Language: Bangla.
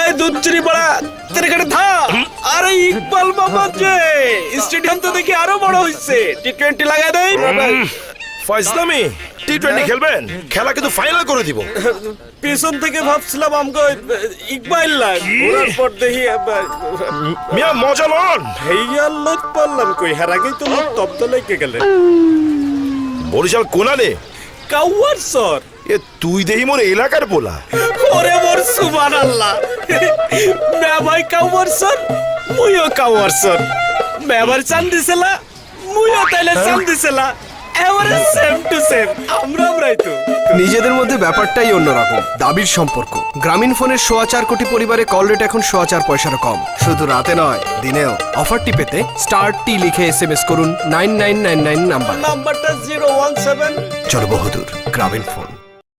এই দুধচুরি পড়া তেরে কাটে থা। আরে ইকবাল বাবা যে স্টেডিয়াম তো দেখি আরো বড় হইছে, টি20 লাগাই দেই। ফয়জলামি টি20 খেলবেন? খেলা কিন্তু ফাইনাল করে দিব। পেছন থেকে ভাবছিলাম আমগো ইকবাল লাগ, ওরার পর দেখি মিয়া মজা লন। হেইয়া লোক পারলাম কই, হার আগেই তো লোক তপ্ত লেগে গেলেন। বরিশাল কোনালে কাউয়ার সর এ তুই দেহি মোর এলাকার বলা। ওরে মোর সুবহানাল্লাহ, মে ভাই কাউয়ার সর, মুইও কাউয়ার সর। মেবার চান দিছিলা, মুইও তাইলে চান দিছিলা, এবারে সেম টু সেম, আমরাই তো। নিজেদের মধ্যে ব্যাপারটাই অন্যরকম। দাবির সম্পর্ক। গ্রামীণ ফোনের 4.25 কোটি পরিবারে কল রেট এখন 4.25 পয়সারও কম। শুধু রাতে নয়, দিনেও। অফারটি পেতে *T লিখে SMS করুন 9999 নাম্বার। নাম্বারটা 017। চলো বহুদূর, গ্রামীণ ফোন।